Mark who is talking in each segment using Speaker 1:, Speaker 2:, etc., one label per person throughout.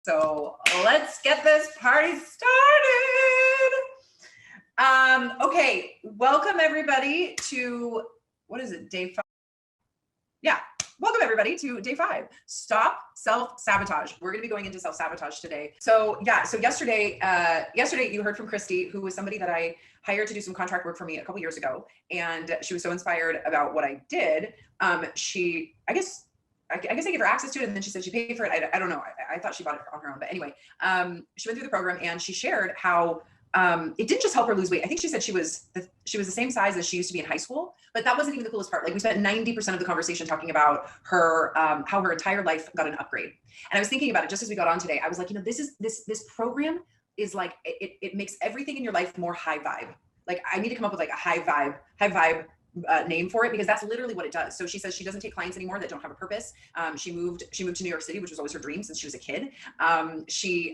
Speaker 1: So let's get this party started. Okay, welcome everybody to, what is it, day 5? Yeah, welcome everybody to day 5. Stop self-sabotage. We're gonna be going into self-sabotage today. So yesterday you heard from Christy, who was somebody that I hired to do some contract work for me a couple years ago. And she was so inspired about what I did. I guess I gave her access to it, and then she said she paid for it. I don't know. I thought she bought it on her own, but anyway, she went through the program and she shared how it didn't just help her lose weight. I think she said she was the same size as she used to be in high school, but that wasn't even the coolest part. Like, we spent 90% of the conversation talking about her how her entire life got an upgrade. And I was thinking about it just as we got on today. I was like, this program is like it makes everything in your life more high vibe. Like, I need to come up with like a high vibe name for it, because that's literally what it does. So she says she doesn't take clients anymore that don't have a purpose. She moved to New York City, which was always her dream since she was a kid. She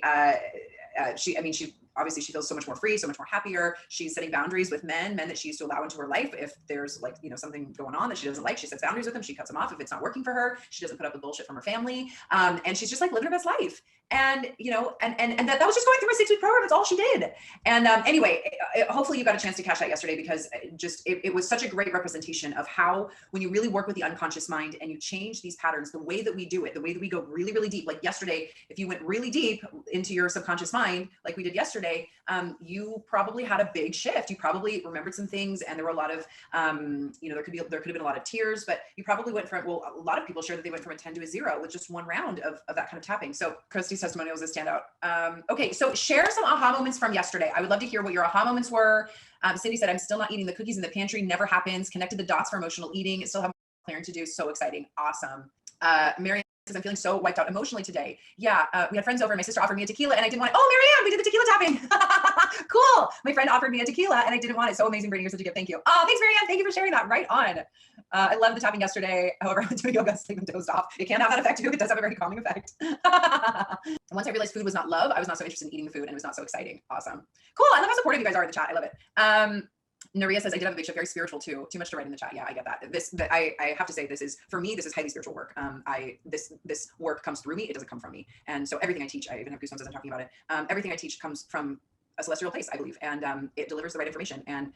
Speaker 1: obviously she feels so much more free, so much more happier. She's setting boundaries with men that she used to allow into her life. If there's something going on that she doesn't like, she sets boundaries with them. She cuts them off if it's not working for her. She doesn't put up with bullshit from her family. And she's just like living her best life. And that was just going through a 6-week program. It's all she did. And anyway, hopefully you got a chance to catch that yesterday, because it was such a great representation of how, when you really work with the unconscious mind and you change these patterns, the way that we do it, the way that we go really, really deep. Like yesterday, if you went really deep into your subconscious mind, like we did yesterday, you probably had a big shift. You probably remembered some things, and there were a lot of, there could have been a lot of tears, but you probably went from, well, a lot of people shared that they went from a 10 to a 0 with just one round of that kind of tapping. So Christy's testimonial was a standout. Okay, so share some aha moments from yesterday. I would love to hear what your aha moments were. Cindy said, I'm still not eating the cookies in the pantry. Never happens. Connected the dots for emotional eating. Still have clearing to do. So exciting. Awesome. Marianne says, I'm feeling so wiped out emotionally today. Yeah, we had friends over. My sister offered me a tequila and I didn't want it. Oh, Marianne, we did the tequila tapping. Cool. My friend offered me a tequila and I didn't want it. So amazing. Brittany, you're such a gift. Thank you. Oh, thanks, Marianne. Thank you for sharing that. Right on. I love the tapping yesterday. However, I went to yoga, sleep and dozed off. It can have that effect too. It does have a very calming effect. Once I realized food was not love, I was not so interested in eating the food, and it was not so exciting. Awesome. Cool. I love how supportive you guys are in the chat. I love it. Naria says, I did have a big shift, very spiritual too. Too much to write in the chat. Yeah, I get that. I have to say, for me, this is highly spiritual work. This work comes through me. It doesn't come from me. And so everything I teach, I even have goosebumps as I'm talking about it. Everything I teach comes from a celestial place, I believe, and it delivers the right information, and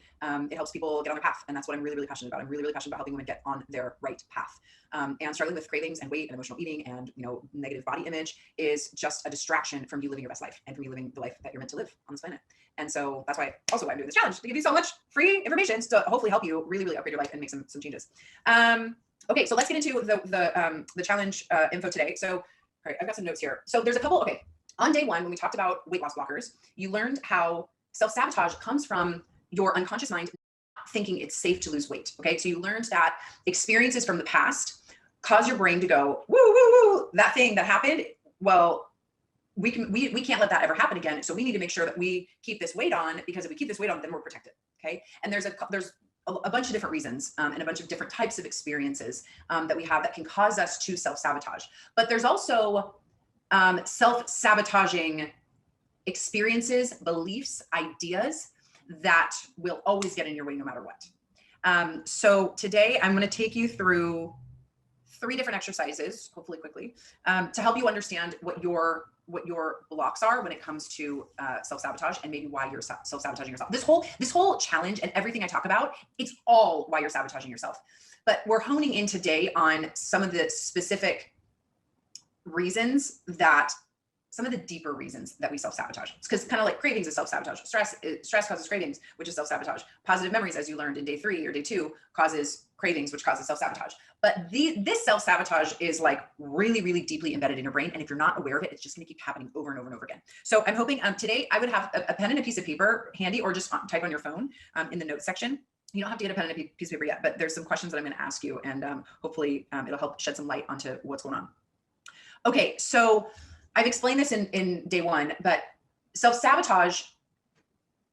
Speaker 1: it helps people get on their path. And that's what I'm really, really passionate about. I'm really, really passionate about helping women get on their right path. And struggling with cravings and weight and emotional eating and negative body image is just a distraction from you living your best life and from you living the life that you're meant to live on this planet. And so that's why I'm doing this challenge, to give you so much free information to hopefully help you really, really upgrade your life and make some changes. Okay, so let's get into the challenge info today. So, all right, I've got some notes here. So there's a couple. Okay, on day 1, when we talked about weight loss blockers, you learned how self-sabotage comes from your unconscious mind thinking it's safe to lose weight. Okay, so you learned that experiences from the past cause your brain to go, woo, woo, woo, that thing that happened, well, we can't let that ever happen again. So we need to make sure that we keep this weight on, because if we keep this weight on, then we're protected. Okay, and there's a bunch of different reasons and a bunch of different types of experiences that we have that can cause us to self-sabotage. But there's also self-sabotaging experiences, beliefs, ideas that will always get in your way no matter what. So today I'm going to take you through 3 different exercises, hopefully quickly, to help you understand what your blocks are when it comes to self-sabotage, and maybe why you're self-sabotaging yourself. This whole challenge and everything I talk about, it's all why you're sabotaging yourself. But we're honing in today on some of the specific reasons, some of the deeper reasons that we self-sabotage. It's because kind of like cravings is self-sabotage. Stress causes cravings, which is self-sabotage. Positive memories, as you learned in day 3 or day 2, causes cravings, which causes self-sabotage. But this self-sabotage is like really, really deeply embedded in your brain. And if you're not aware of it, it's just going to keep happening over and over and over again. So I'm hoping today I would have a pen and a piece of paper handy, or just type on your phone in the notes section. You don't have to get a pen and a piece of paper yet, but there's some questions that I'm going to ask you, and hopefully it'll help shed some light onto what's going on. Okay, so I've explained this in day 1, but self-sabotage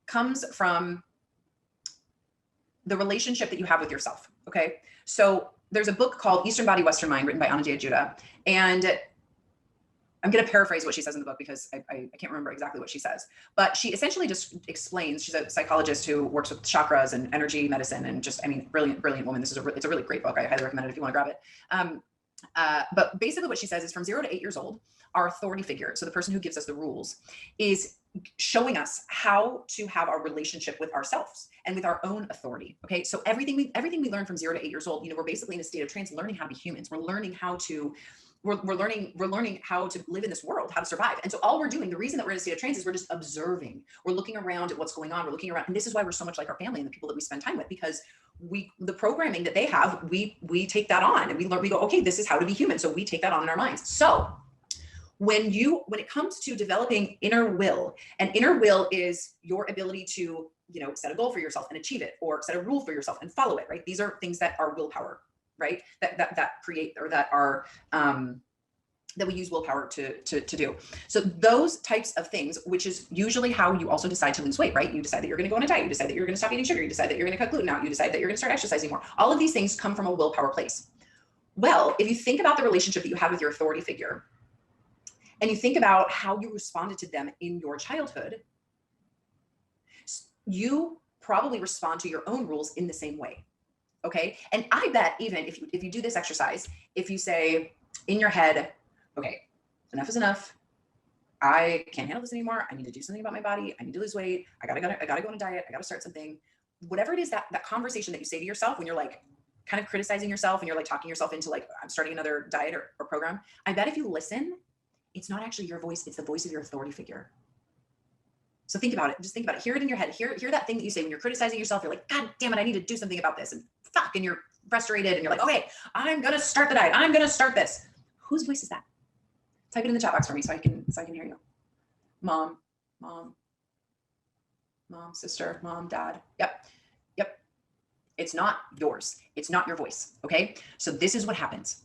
Speaker 1: comes from the relationship that you have with yourself, okay? So there's a book called Eastern Body, Western Mind, written by Anna Judah, and I'm going to paraphrase what she says in the book, because I can't remember exactly what she says, but she essentially just explains, she's a psychologist who works with chakras and energy medicine, and just, I mean, brilliant woman. It's a really great book. I highly recommend it if you want to grab it. But basically what she says is, from 0 to 8 years old, our authority figure, so the person who gives us the rules, is showing us how to have our relationship with ourselves and with our own authority. Okay. So everything we learn from 0 to 8 years old, we're basically in a state of trance, learning how to be humans. We're learning how to live in this world, how to survive. And so all we're doing, the reason that we're in a state of trance is we're just observing. We're looking around at what's going on. We're looking around. And this is why we're so much like our family and the people that we spend time with, because the programming that they have, we take that on and we go, okay, this is how to be human. So we take that on in our minds. So when it comes to developing inner will, and inner will is your ability to, set a goal for yourself and achieve it, or set a rule for yourself and follow it, right? These are things that are willpower, right? That create, or that are, that we use willpower to do. So those types of things, which is usually how you also decide to lose weight, right? You decide that you're going to go on a diet. You decide that you're going to stop eating sugar. You decide that you're going to cut gluten out. You decide that you're going to start exercising more. All of these things come from a willpower place. Well, if you think about the relationship that you have with your authority figure, and you think about how you responded to them in your childhood, you probably respond to your own rules in the same way. Okay. And I bet even if you do this exercise, if you say in your head, okay, enough is enough. I can't handle this anymore. I need to do something about my body. I need to lose weight. I gotta go on a diet. I gotta start something. Whatever it is, that conversation that you say to yourself when you're like kind of criticizing yourself and you're like talking yourself into like, I'm starting another diet or program. I bet if you listen, it's not actually your voice. It's the voice of your authority figure. So think about it. Just think about it. Hear it in your head. Hear that thing that you say when you're criticizing yourself. You're like, God damn it, I need to do something about this. And fuck, and you're frustrated and you're like, okay, I'm going to start the diet. I'm going to start this. Whose voice is that? Type it in the chat box for me so I can hear you. Mom, sister, mom, dad. Yep. It's not yours. It's not your voice. Okay. So this is what happens.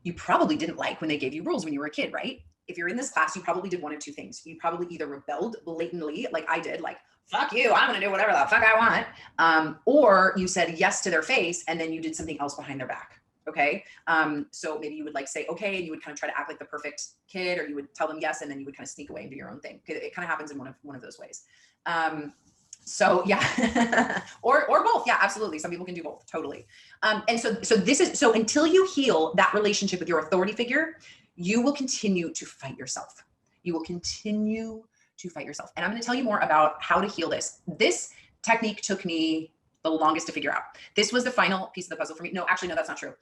Speaker 1: You probably didn't like when they gave you rules when you were a kid, right? If you're in this class, you probably did one of two things. You probably either rebelled blatantly, like I did, like, fuck you, I'm going to do whatever the fuck I want. Or you said yes to their face and then you did something else behind their back. Okay. So maybe you would like say, okay, and you would kind of try to act like the perfect kid, or you would tell them yes, and then you would kind of sneak away and do your own thing. It kind of happens in one of those ways. So yeah, or both. Yeah, absolutely. Some people can do both. Totally. And so until you heal that relationship with your authority figure, you will continue to fight yourself. You will continue to fight yourself. And I'm going to tell you more about how to heal this. This technique took me the longest to figure out. This was the final piece of the puzzle for me. No, actually, no, that's not true.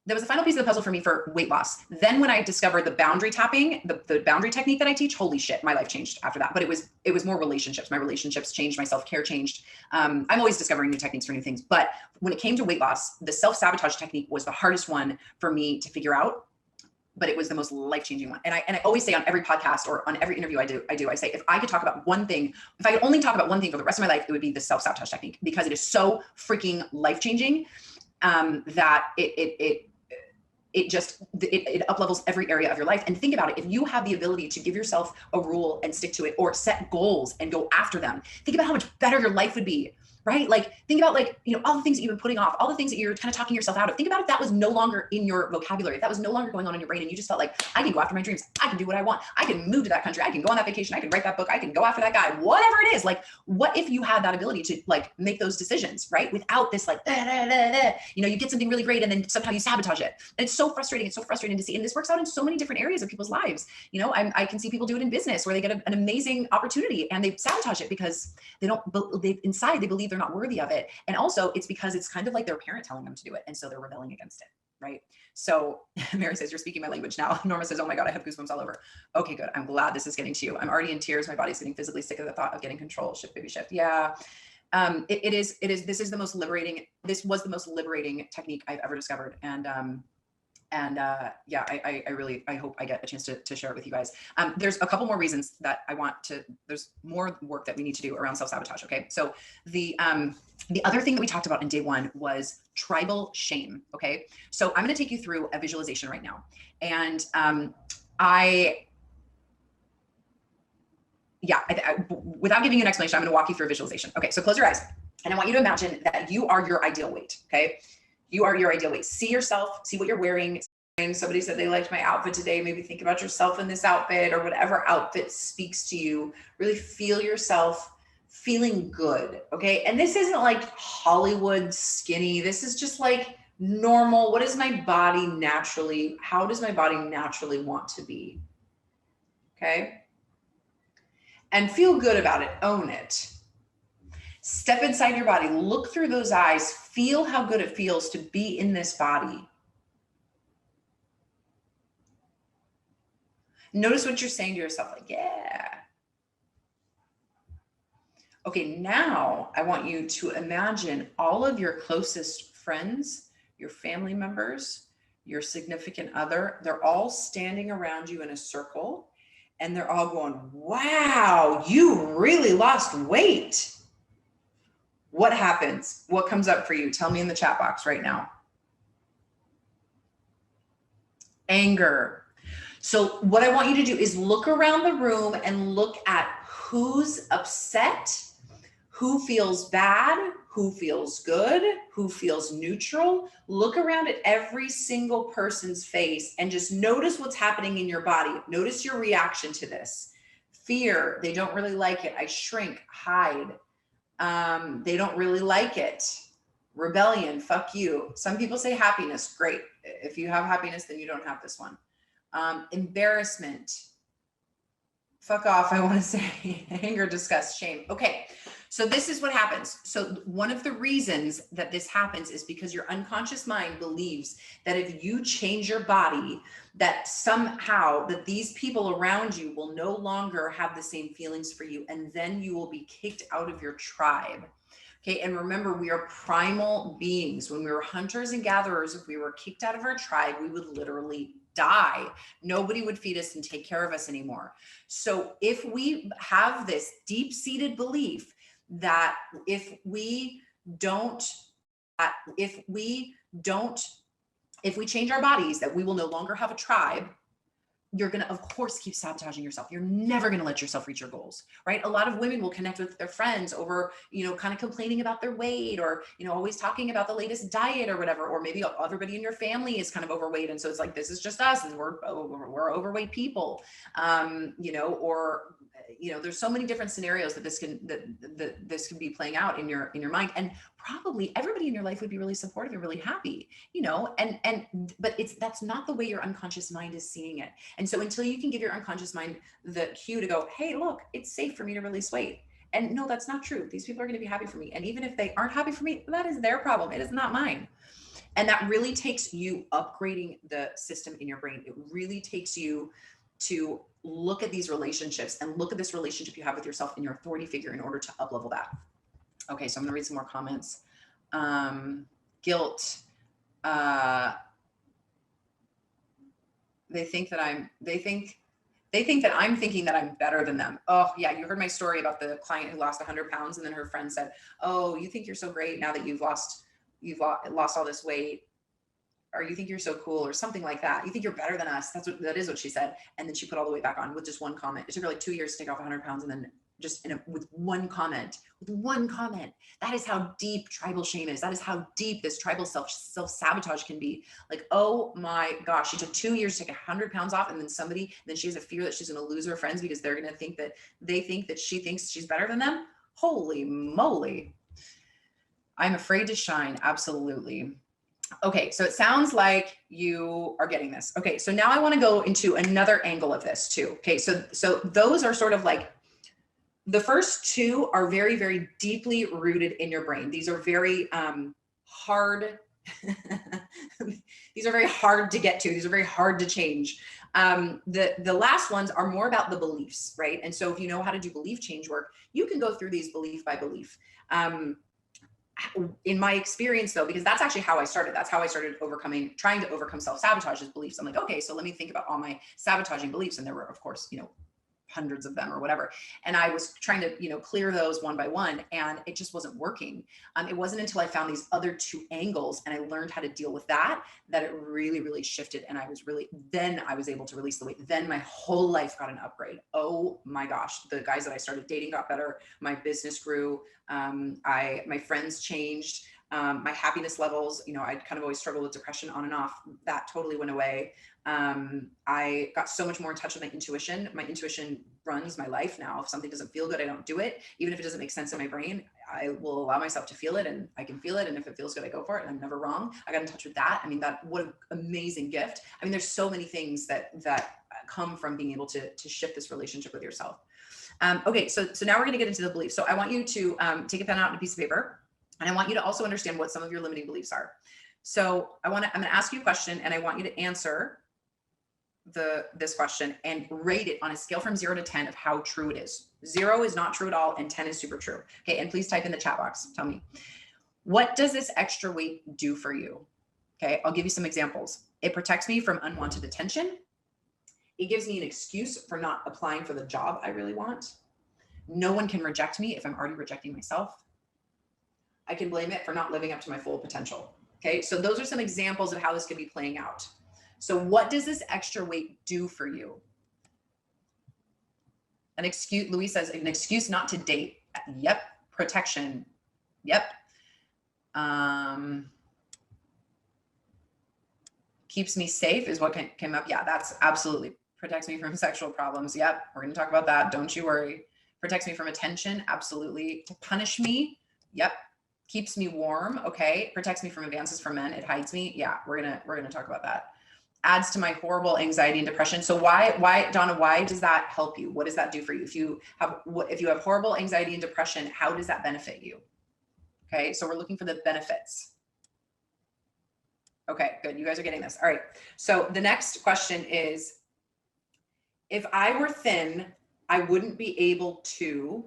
Speaker 1: That was the final piece of the puzzle for me for weight loss. Then when I discovered the boundary tapping, the boundary technique that I teach, holy shit, my life changed after that. But it was more relationships. My relationships changed, my self-care changed. I'm always discovering new techniques for new things. But when it came to weight loss, the self-sabotage technique was the hardest one for me to figure out, but it was the most life-changing one. And I always say on every podcast or on every interview I say, if I could talk about one thing, if I could only talk about one thing for the rest of my life, it would be the self-sabotage technique, because it is so freaking life-changing that it up levels every area of your life. And think about it. If you have the ability to give yourself a rule and stick to it, or set goals and go after them, think about how much better your life would be, right? Like think about all the things that you've been putting off, all the things that you're kind of talking yourself out of. Think about if that was no longer in your vocabulary, if that was no longer going on in your brain, and you just felt like, I can go after my dreams. I can do what I want. I can move to that country. I can go on that vacation. I can write that book. I can go after that guy, whatever it is. Like, what if you had that ability to like make those decisions, right? Without this like, you get something really great and then somehow you sabotage it. And it's so frustrating. It's so frustrating to see. And this works out in so many different areas of people's lives. I can see people do it in business where they get an amazing opportunity and they sabotage it because inside they believe they're not worthy of it. And also it's because it's kind of like their parent telling them to do it. And so they're rebelling against it. Right. So Mary says, you're speaking my language now. Norma says, oh my God, I have goosebumps all over. Okay, good. I'm glad this is getting to you. I'm already in tears. My body's getting physically sick of the thought of getting control. Shift, baby, shift. Yeah. This was the most liberating technique I've ever discovered. I hope I get a chance to share it with you guys. There's a couple more reasons that there's more work that we need to do around self-sabotage. Okay. So the other thing that we talked about in day one was tribal shame. Okay. So I'm going to take you through a visualization right now. And, without giving you an explanation, I'm going to walk you through a visualization. Okay. So close your eyes and I want you to imagine that you are your ideal weight. Okay. You are your ideal weight. See yourself, see what you're wearing. And somebody said they liked my outfit today. Maybe think about yourself in this outfit or whatever outfit speaks to you. Really feel yourself feeling good. Okay. And this isn't like Hollywood skinny. This is just like normal. What is my body naturally? How does my body naturally want to be? Okay. And feel good about it. Own it. Step inside your body, look through those eyes, feel how good it feels to be in this body. Notice what you're saying to yourself, like, yeah. Okay, now I want you to imagine all of your closest friends, your family members, your significant other, they're all standing around you in a circle and they're all going, wow, you really lost weight. What happens? What comes up for you? Tell me in the chat box right now. Anger. So what I want you to do is look around the room and look at who's upset, who feels bad, who feels good, who feels neutral. Look around at every single person's face and just notice what's happening in your body. Notice your reaction to this. Fear, they don't really like it. I shrink, hide. They don't really like it. Rebellion, fuck you. Some people say happiness, great. If you have happiness, then you don't have this one. Embarrassment, fuck off, I want to say. Anger, disgust, shame. Okay, so this is what happens. So one of the reasons that this happens is because your unconscious mind believes that if you change your body, that somehow that these people around you will no longer have the same feelings for you, and then you will be kicked out of your tribe. Okay, and remember, we are primal beings. When we were hunters and gatherers, if we were kicked out of our tribe, we would literally die. Nobody would feed us and take care of us anymore. So if we have this deep-seated belief that if we change our bodies, that we will no longer have a tribe, you're going to, of course, keep sabotaging yourself. You're never going to let yourself reach your goals, right? A lot of women will connect with their friends over, kind of complaining about their weight, or, always talking about the latest diet or whatever, or maybe everybody in your family is kind of overweight. And so it's like, this is just us and we're overweight people, there's so many different scenarios that this can be playing out in your mind. And probably everybody in your life would be really supportive and really happy, but that's not the way your unconscious mind is seeing it. And so until you can give your unconscious mind the cue to go, hey, look, it's safe for me to release weight. And no, that's not true. These people are going to be happy for me. And even if they aren't happy for me, that is their problem. It is not mine. And that really takes you upgrading the system in your brain. It really takes you to look at these relationships and look at this relationship you have with yourself and your authority figure in order to up-level that. Okay, so I'm gonna read some more comments. Guilt. They think that I'm thinking that I'm better than them. Oh yeah, you heard my story about the client who lost 100 pounds and then her friend said, oh, you think you're so great now that you've lost all this weight, or you think you're so cool, or something like that. You think you're better than us. That is what she said. And then she put all the weight back on with just one comment. It took her like 2 years to take off 100 pounds. And then just with one comment, that is how deep tribal shame is. That is how deep this tribal self-sabotage can be. Like, oh my gosh, she took 2 years to take 100 pounds off. And then she has a fear that she's going to lose her friends because they're going to think that she thinks she's better than them. Holy moly. I'm afraid to shine. Absolutely. Okay, so it sounds like you are getting this. Okay, so now I want to go into another angle of this too. Okay, so those are sort of like, the first two are very, very deeply rooted in your brain. These are very hard. These are very hard to get to. These are very hard to change. The last ones are more about the beliefs, right? And so if you know how to do belief change work, you can go through these belief by belief. In my experience though, because that's actually how I started. That's how I started trying to overcome self-sabotage as beliefs. I'm like, okay, so let me think about all my sabotaging beliefs. And there were, of course, hundreds of them or whatever. And I was trying to, clear those one by one, and it just wasn't working. It wasn't until I found these other two angles and I learned how to deal with that it really, really shifted. And then I was able to release the weight. Then my whole life got an upgrade. Oh my gosh. The guys that I started dating got better. My business grew. My friends changed. My happiness levels, I'd kind of always struggled with depression on and off. That totally went away. I got so much more in touch with my intuition. My intuition runs my life now. If something doesn't feel good, I don't do it. Even if it doesn't make sense in my brain, I will allow myself to feel it, and I can feel it. And if it feels good, I go for it. And I'm never wrong. I got in touch with that. I mean, what an amazing gift. I mean, there's so many things that come from being able to shift this relationship with yourself. Okay, so now we're going to get into the beliefs. So I want you to take a pen out and a piece of paper, and I want you to also understand what some of your limiting beliefs are. So I'm going to ask you a question, and I want you to answer this question and rate it on a scale from 0 to 10 of how true it is. 0 is not true at all, and 10 is super true. Okay, and please type in the chat box. Tell me, what does this extra weight do for you? Okay, I'll give you some examples. It protects me from unwanted attention. It gives me an excuse for not applying for the job I really want. No one can reject me if I'm already rejecting myself. I can blame it for not living up to my full potential. Okay, so those are some examples of how this could be playing out. So what does this extra weight do for you? An excuse, Louise says, an excuse not to date. Yep. Protection. Yep. Keeps me safe is what came up. Yeah, that's absolutely. Protects me from sexual problems. Yep. We're going to talk about that. Don't you worry. Protects me from attention. Absolutely. To punish me. Yep. Keeps me warm. Okay. Protects me from advances from men. It hides me. Yeah. We're going to talk about that. Adds to my horrible anxiety and depression. So why, Donna, why does that help you? What does that do for you? If you have horrible anxiety and depression, how does that benefit you? Okay. So we're looking for the benefits. Okay, good. You guys are getting this. All right. So the next question is, if I were thin, I wouldn't be able to,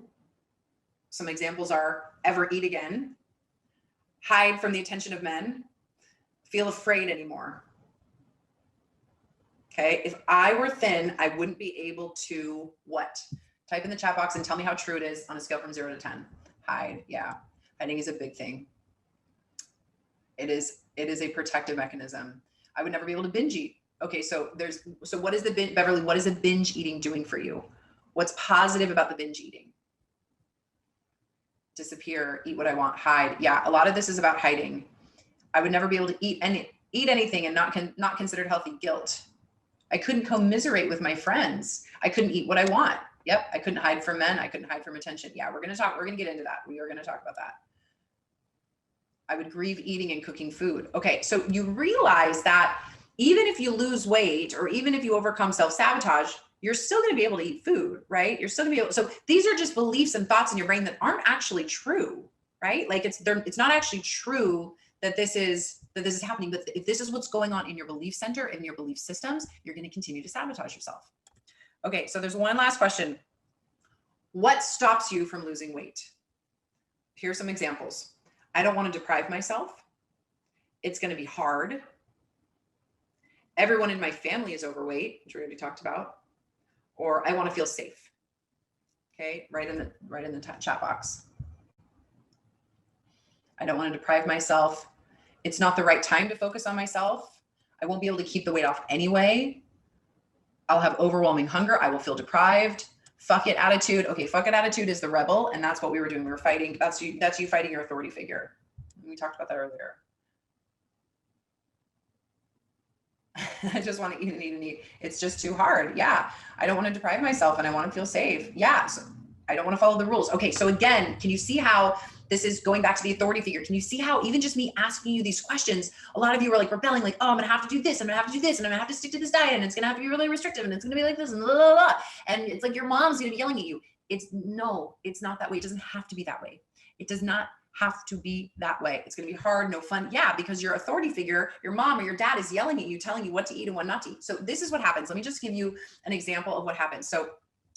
Speaker 1: some examples are ever eat again, hide from the attention of men, feel afraid anymore. Okay, if I were thin, I wouldn't be able to what? Type in the chat box and tell me how true it is on a scale from 0 to 10. Hide, yeah. Hiding is a big thing. It is a protective mechanism. I would never be able to binge eat. Okay, so what is Beverly, what is the binge eating doing for you? What's positive about the binge eating? Disappear, eat what I want, hide. Yeah, a lot of this is about hiding. I would never be able to eat anything and not considered healthy. Guilt. I couldn't commiserate with my friends. I couldn't eat what I want. Yep, I couldn't hide from men. I couldn't hide from attention. Yeah, we're gonna get into that. We are gonna talk about that. I would grieve eating and cooking food. Okay, so you realize that even if you lose weight or even if you overcome self-sabotage, you're still going to be able to eat food, right? You're still going to be able. So these are just beliefs and thoughts in your brain that aren't actually true, right? Like it's not actually true that this is happening. But if this is what's going on in your belief center, in your belief systems, you're going to continue to sabotage yourself. Okay, so there's one last question. What stops you from losing weight? Here's some examples. I don't want to deprive myself. It's going to be hard. Everyone in my family is overweight, which we already talked about. Or I want to feel safe. Okay, right in the chat box. I don't want to deprive myself. It's not the right time to focus on myself. I won't be able to keep the weight off anyway. I'll have overwhelming hunger. I will feel deprived. Fuck it attitude. Okay, fuck it attitude is the rebel, and that's what we were doing. We were fighting. That's you fighting your authority figure. We talked about that earlier. I just want to eat and eat and eat. It's just too hard. Yeah. I don't want to deprive myself and I want to feel safe. Yeah. So I don't want to follow the rules. Okay. So again, can you see how this is going back to the authority figure? Can you see how even just me asking you these questions, a lot of you are like rebelling, like, oh, I'm going to have to do this. I'm going to have to do this. And I'm going to have to stick to this diet. And it's going to have to be really restrictive. And it's going to be like this and blah, blah, blah. And it's like your mom's going to be yelling at you. It's not that way. It doesn't have to be that way. It does not have to be that way. It's going to be hard, no fun. Yeah, because your authority figure, your mom or your dad is yelling at you, telling you what to eat and what not to eat. So this is what happens. Let me just give you an example of what happens. So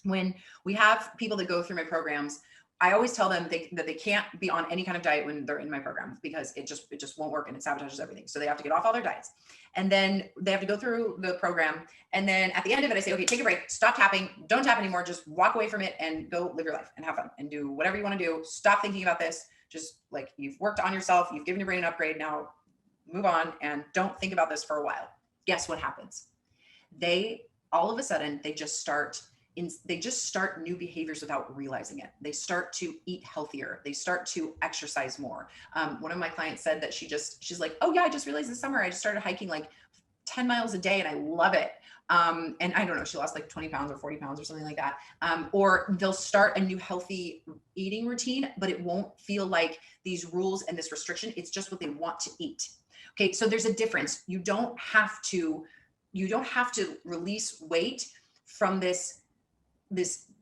Speaker 1: when we have people that go through my programs, I always tell them that they can't be on any kind of diet when they're in my program because it just won't work and it sabotages everything. So they have to get off all their diets. And then they have to go through the program. And then at the end of it, I say, okay, take a break, stop tapping, don't tap anymore, just walk away from it and go live your life and have fun and do whatever you want to do. Stop thinking about this. Just like you've worked on yourself, you've given your brain an upgrade, now move on and don't think about this for a while. Guess what happens? They all of a sudden, they just start new behaviors without realizing it. They start to eat healthier. They start to exercise more. One of my clients said that she's like, oh yeah, I just realized this summer I just started hiking like 10 miles a day and I love it. And I don't know, she lost like 20 pounds or 40 pounds or something like that. Or they'll start a new healthy eating routine, but it won't feel like these rules and this restriction. It's just what they want to eat. Okay. So there's a difference. You don't have to release weight from this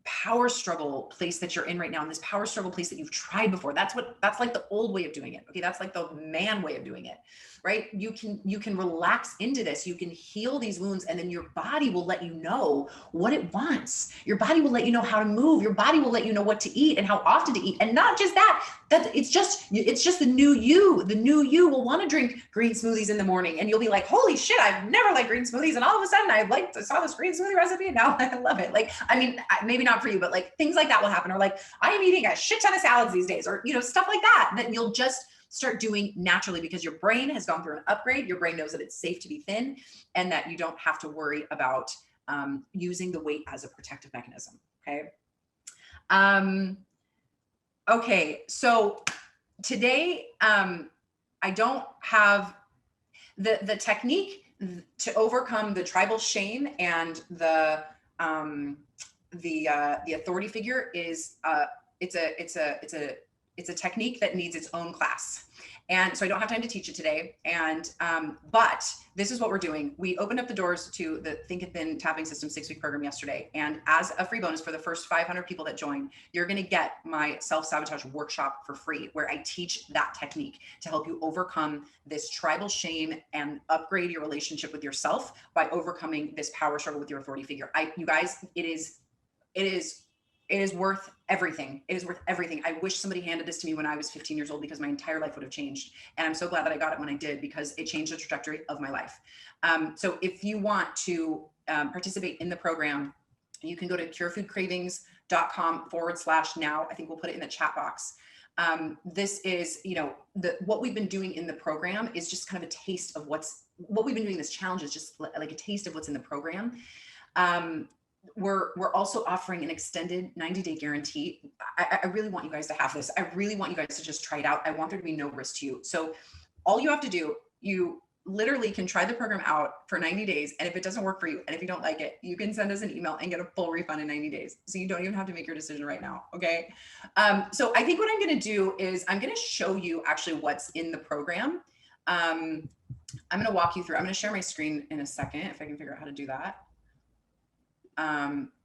Speaker 1: power struggle place that you're in right now, and this power struggle place that you've tried before. That's like the old way of doing it. Okay. That's like the man way of doing it, right? You can relax into this. You can heal these wounds, and then your body will let you know what it wants. Your body will let you know how to move. Your body will let you know what to eat and how often to eat. And not just that, it's just the new you. The new you will want to drink green smoothies in the morning, and you'll be like, holy shit, I've never liked green smoothies. And all of a sudden I saw this green smoothie recipe and now I love it. Like, I mean, maybe not for you, but like things like that will happen. Or like, I am eating a shit ton of salads these days, or, stuff like that you'll just start doing naturally, because your brain has gone through an upgrade. Your brain knows that it's safe to be thin, and that you don't have to worry about using the weight as a protective mechanism. Okay. Okay. So today, I don't have the technique to overcome the tribal shame and the authority figure is it's a technique that needs its own class. And so I don't have time to teach it today. And, but this is what we're doing. We opened up the doors to the Think It Thin Tapping System 6-week program yesterday. And as a free bonus for the first 500 people that join, you're going to get my self-sabotage workshop for free, where I teach that technique to help you overcome this tribal shame and upgrade your relationship with yourself by overcoming this power struggle with your authority figure. You guys, it is worth everything. It is worth everything. I wish somebody handed this to me when I was 15 years old, because my entire life would have changed. And I'm so glad that I got it when I did, because it changed the trajectory of my life. So if you want to participate in the program, you can go to curefoodcravings.com/now. I think we'll put it in the chat box. This is, what we've been doing in the program is just kind of a taste of what we've been doing. This challenge is just like a taste of what's in the program. We're also offering an extended 90-day guarantee. I really want you guys to have this. I really want you guys to just try it out. I want there to be no risk to you. So all you have to do, you literally can try the program out for 90 days. And if it doesn't work for you, and if you don't like it, you can send us an email and get a full refund in 90 days. So you don't even have to make your decision right now. Okay. So I think what I'm going to do is I'm going to show you actually what's in the program. I'm going to walk you through. I'm going to share my screen in a second, if I can figure out how to do that.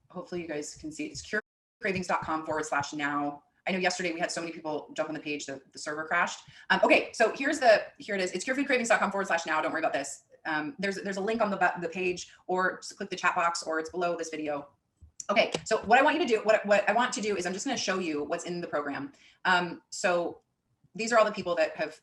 Speaker 1: Hopefully you guys can see it. It's curecravings.com/now. I know yesterday we had so many people jump on the page that the server crashed. Okay, so here it is. It's curefoodcravings.com/now. Don't worry about this. There's a link on the page, or just click the chat box, or it's below this video. Okay, so what I want you to do, what I want to do is I'm just going to show you what's in the program. So these are all the people that have,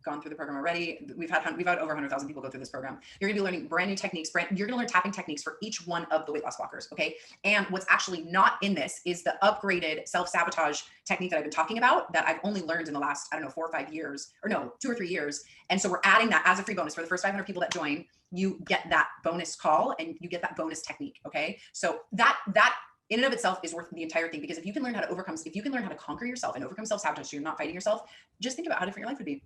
Speaker 1: gone through the program already. We've had over 100,000 people go through this program. You're gonna be learning brand new techniques. You're gonna learn tapping techniques for each one of the weight loss blockers, okay? And what's actually not in this is the upgraded self-sabotage technique that I've been talking about, that I've only learned in the last, 4 or 5 years, or no, 2 or 3 years. And so we're adding that as a free bonus for the first 500 people that join. You get that bonus call and you get that bonus technique, okay? So that in and of itself is worth the entire thing, because if you can learn how to conquer yourself and overcome self-sabotage, so you're not fighting yourself, just think about how different your life would be.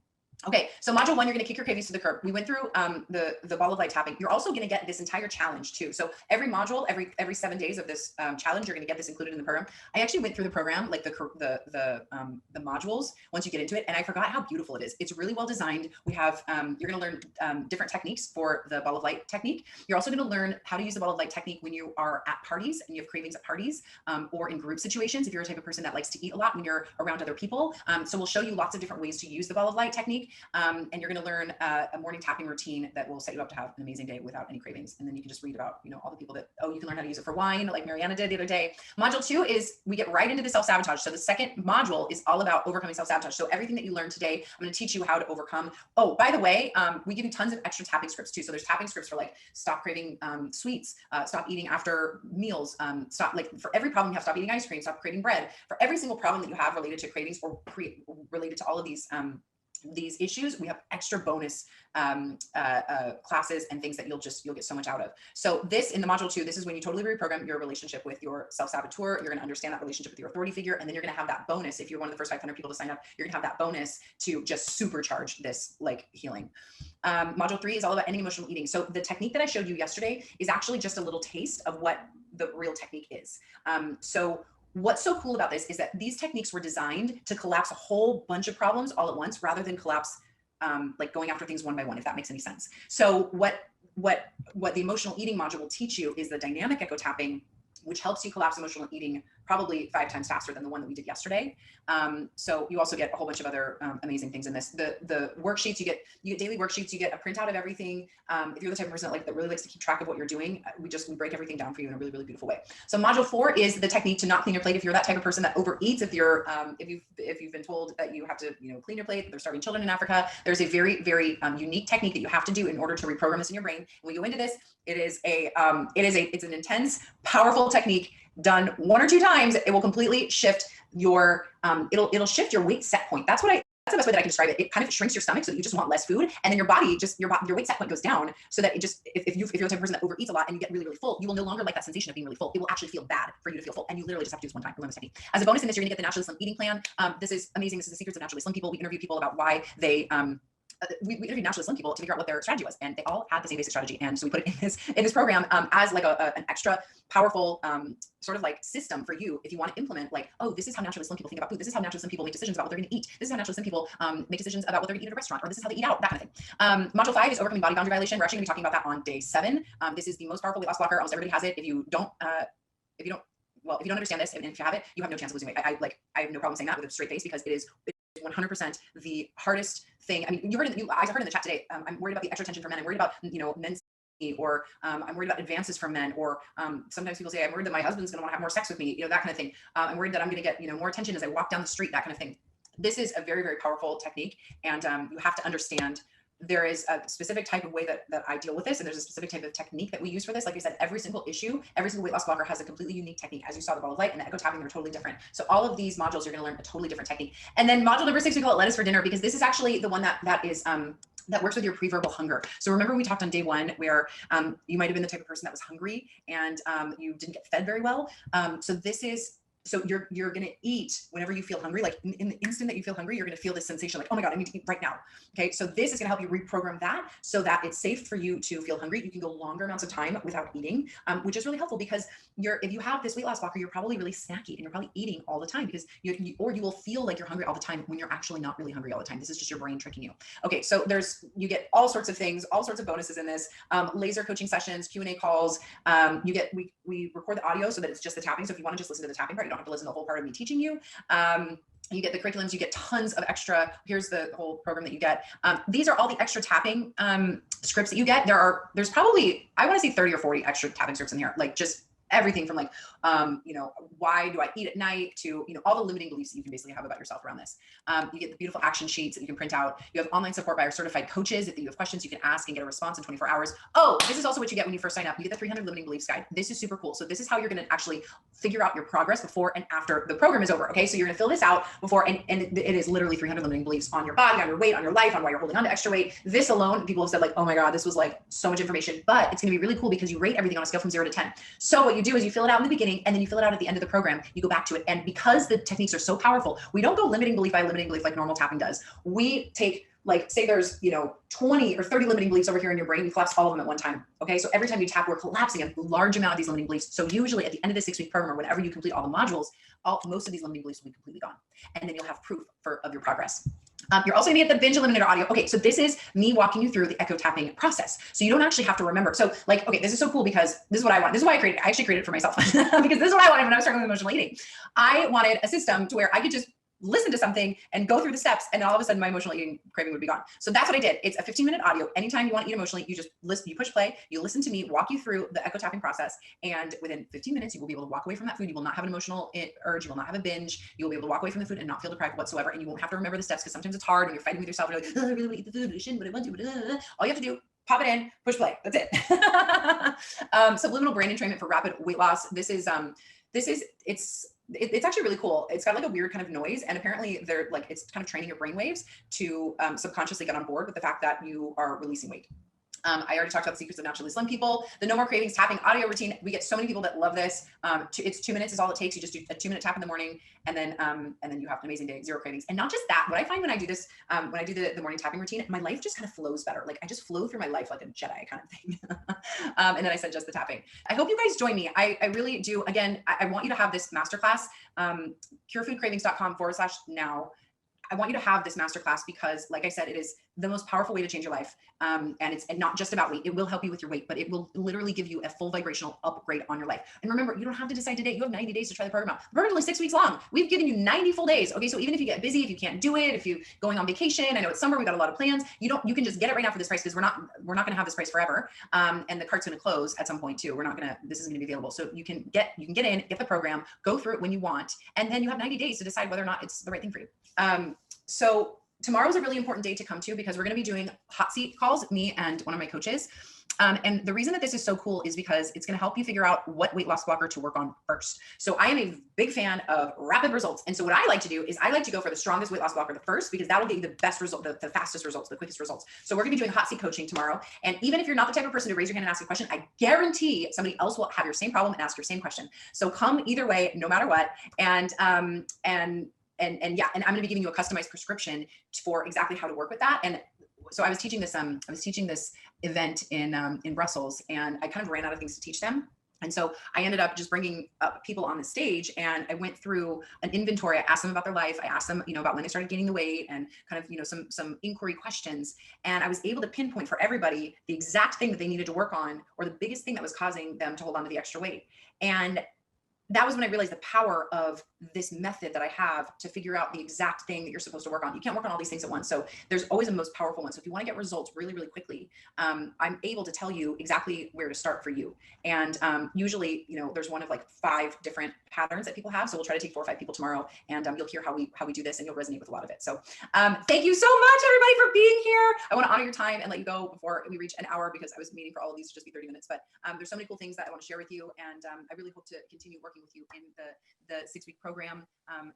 Speaker 1: Okay, so module 1, you're going to kick your cravings to the curb. We went through the ball of light tapping. You're also going to get this entire challenge too. So every module, every 7 days of this challenge, you're going to get this included in the program. I actually went through the program, like the modules, once you get into it, and I forgot how beautiful it is. It's really well designed. We have you're going to learn different techniques for the ball of light technique. You're also going to learn how to use the ball of light technique when you are at parties and you have cravings at parties, or in group situations, if you're a type of person that likes to eat a lot when you're around other people. So we'll show you lots of different ways to use the ball of light technique. And you're going to learn a morning tapping routine that will set you up to have an amazing day without any cravings. And then you can just read about, all the people that, you can learn how to use it for wine, like Mariana did the other day. Module 2 is we get right into the self-sabotage. So the second module is all about overcoming self-sabotage. So everything that you learned today, I'm going to teach you how to overcome. Oh, by the way, we give you tons of extra tapping scripts too. So there's tapping scripts for like, stop craving sweets, stop eating after meals, stop, like for every problem you have, stop eating ice cream, stop craving bread. For every single problem that you have related to cravings or related to all of these issues, we have extra bonus classes and things that you'll get so much out of. So this, in the module 2, this is when you totally reprogram your relationship with your self-saboteur. You're going to understand that relationship with your authority figure, and then you're going to have that bonus. If you're one of the first 500 people to sign up, you're going to have that bonus to just supercharge this like healing. Module 3 is all about ending emotional eating. So the technique that I showed you yesterday is actually just a little taste of what the real technique is. So what's so cool about this is that these techniques were designed to collapse a whole bunch of problems all at once, rather than collapse like going after things one by one, if that makes any sense. So what what the emotional eating module will teach you is the dynamic echo tapping, which helps you collapse emotional eating probably 5 times faster than the one that we did yesterday. So you also get a whole bunch of other amazing things in this. The worksheets, you get daily worksheets, you get a printout of everything. If you're the type of person that really likes to keep track of what you're doing, we break everything down for you in a really, really beautiful way. So module 4 is the technique to not clean your plate. If you're that type of person that overeats, if you've been told that you have to, clean your plate, there's starving children in Africa, there's a very, very unique technique that you have to do in order to reprogram this in your brain. When we go into this, it's an intense, powerful technique done 1 or 2 times. It will completely shift your, it'll shift your weight set point. That's the best way that I can describe it. It kind of shrinks your stomach so that you just want less food, and then your body your weight set point goes down, so that it just, if you're the type of person that overeats a lot and you get really, really full, you will no longer like that sensation of being really full. It will actually feel bad for you to feel full, and you literally just have to do this one time. Learn this technique. As a bonus in this, you're gonna get the Naturally Slim eating plan. This is amazing. This is the secrets of naturally slim people. We interview people about why they we interviewed naturally slim people to figure out what their strategy was, and they all had the same basic strategy. And so we put it in this program as like an extra powerful sort of like system for you if you want to implement, like, oh, this is how naturally slim people think about food. This is how naturally slim people make decisions about what they're going to eat. This is how naturally slim people make decisions about what they're going to eat at a restaurant, or this is how they eat out, that kind of thing. Module 5 is overcoming body boundary violation. We're actually going to be talking about that on day 7. This is the most powerful weight loss blocker. Almost everybody has it. If you don't understand this, and if you have it, you have no chance of losing weight. I have no problem saying that with a straight face, because it is 100% the hardest thing. I mean, I heard in the chat today, I'm worried about the extra tension for men. I'm worried about, men's, or I'm worried about advances from men, or sometimes people say, I'm worried that my husband's gonna wanna have more sex with me, that kind of thing. I'm worried that I'm gonna get, more attention as I walk down the street, that kind of thing. This is a very, very powerful technique, and you have to understand there is a specific type of way that I deal with this, and there's a specific type of technique that we use for this. Like I said, every single weight loss blocker has a completely unique technique. As you saw, the ball of light and the echo tapping, they're totally different. So all of these modules, you're going to learn a totally different technique. And then module number 6, we call it lettuce for dinner, because this is actually the one that works with your pre-verbal hunger. So remember we talked on day 1 where you might have been the type of person that was hungry and you didn't get fed very well. So you're going to eat whenever you feel hungry. Like in the instant that you feel hungry, you're going to feel this sensation like, oh my God, I need to eat right now. Okay. So this is going to help you reprogram that so that it's safe for you to feel hungry. You can go longer amounts of time without eating, which is really helpful, because if you have this weight loss blocker, you're probably really snacky and you're probably eating all the time, because you will feel like you're hungry all the time when you're actually not really hungry all the time. This is just your brain tricking you. Okay. So you get all sorts of things, all sorts of bonuses in this, laser coaching sessions, Q&A calls. We record the audio so that it's just the tapping. So if you want to just listen to the tapping part, you don't have to listen to the whole part of me teaching you. You get the curriculums, you get tons of extra. Here's the whole program that you get. These are all the extra tapping scripts that you get. There's probably, I want to say 30 or 40 extra tapping scripts in here, like just everything from like, why do I eat at night, to, all the limiting beliefs that you can basically have about yourself around this. You get the beautiful action sheets that you can print out. You have online support by our certified coaches. If you have questions, you can ask and get a response in 24 hours. Oh, this is also what you get when you first sign up. You get the 300 limiting beliefs guide. This is super cool. So this is how you're going to actually figure out your progress before and after the program is over. Okay. So you're going to fill this out before, and it is literally 300 limiting beliefs on your body, on your weight, on your life, on why you're holding on to extra weight. This alone, people have said like, oh my God, this was like so much information, but it's going to be really cool because you rate everything on a scale from 0 to 10. So what you do is you fill it out in the beginning, and then you fill it out at the end of the program. You go back to it. And because the techniques are so powerful, we don't go limiting belief by limiting belief like normal tapping does. We take, like, say there's 20 or 30 limiting beliefs over here in your brain, we collapse all of them at one time. Okay. So every time you tap, we're collapsing a large amount of these limiting beliefs. So usually at the end of the 6-week program, or whenever you complete all the modules, most of these limiting beliefs will be completely gone. And then you'll have proof of your progress. You're also gonna get the binge eliminator audio. Okay, so this is me walking you through the echo tapping process. So you don't actually have to remember. So like, okay, this is so cool because this is what I want. This is why I actually created it for myself because this is what I wanted when I was struggling with emotional eating. I wanted a system to where I could just listen to something and go through the steps, and all of a sudden my emotional eating craving would be gone. So that's what I did. It's a 15-minute audio. Anytime you want to eat emotionally, you just listen, you push play, you listen to me walk you through the echo tapping process. And within 15 minutes, you will be able to walk away from that food. You will not have an emotional urge. You will not have a binge. You will be able to walk away from the food and not feel deprived whatsoever. And you won't have to remember the steps, because sometimes it's hard when you're fighting with yourself. You're like, oh, I really want to eat the food, but I shouldn't, but I want to, all you have to do, pop it in, push play. That's it. Subliminal brain entrainment for rapid weight loss. It's actually really cool. It's got like a weird kind of noise, and apparently it's kind of training your brain waves to subconsciously get on board with the fact that you are releasing weight. I already talked about the secrets of naturally slim people. The no more cravings tapping audio routine. We get so many people that love this. It's 2 minutes is all it takes. You just do a 2-minute tap in the morning, and then you have an amazing day, 0 cravings. And not just that, what I find when I do this, when I do the morning tapping routine, my life just kind of flows better. Like I just flow through my life like a Jedi kind of thing. And then I said just the tapping. I hope you guys join me. I really do. Again, I want you to have this masterclass, curefoodcravings.com/now. I want you to have this masterclass because, like I said, it is the most powerful way to change your life. And it's not just about weight. It will help you with your weight, but it will literally give you a full vibrational upgrade on your life. And remember, you don't have to decide today. You have 90 days to try the program out. The program's only 6 weeks long. We've given you 90 full days. Okay. So even if you get busy, if you can't do it, if you're going on vacation, I know it's summer, we got a lot of plans. You can just get it right now for this price, because we're not going to have this price forever. And the cart's going to close at some point too. This is going to be available. So you can get in, get the program, go through it when you want, and then you have 90 days to decide whether or not it's the right thing for you. So tomorrow's a really important day to come to, because we're going to be doing hot seat calls, me and one of my coaches. And the reason that this is so cool is because it's going to help you figure out what weight loss blocker to work on first. So I am a big fan of rapid results. And so what I like to do is I like to go for the strongest weight loss blocker the first, because that will get you the best result, the fastest results, the quickest results. So we're going to be doing hot seat coaching tomorrow. And even if you're not the type of person to raise your hand and ask a question, I guarantee somebody else will have your same problem and ask your same question. So come either way, no matter what. And I'm going to be giving you a customized prescription for exactly how to work with that. And so I was teaching this event in Brussels, and I kind of ran out of things to teach them. And so I ended up just bringing up people on the stage, and I went through an inventory. I asked them about their life. I asked them, about when they started gaining the weight, and kind of, some inquiry questions. And I was able to pinpoint for everybody the exact thing that they needed to work on, or the biggest thing that was causing them to hold on to the extra weight. And that was when I realized the power of this method that I have to figure out the exact thing that you're supposed to work on. You can't work on all these things at once. So there's always a most powerful one. So if you want to get results really, really quickly, I'm able to tell you exactly where to start for you. And usually, there's one of like 5 different patterns that people have. So we'll try to take 4 or 5 people tomorrow, and you'll hear how we do this, and you'll resonate with a lot of it. So thank you so much, everybody, for being here. I want to honor your time and let you go before we reach an hour, because I was meaning for all of these to just be 30 minutes. But there's so many cool things that I want to share with you. And I really hope to continue working with you in the 6-week program.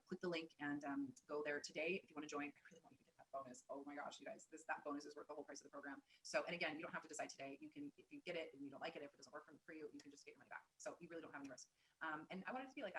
Speaker 1: Click the link and go there today if you want to join. I really want you to get that bonus. Oh my gosh, you guys, that bonus is worth the whole price of the program. So, and again, you don't have to decide today. You can, if you get it and you don't like it, if it doesn't work for you, you can just get your money back. So you really don't have any risk. And I want it to be like that.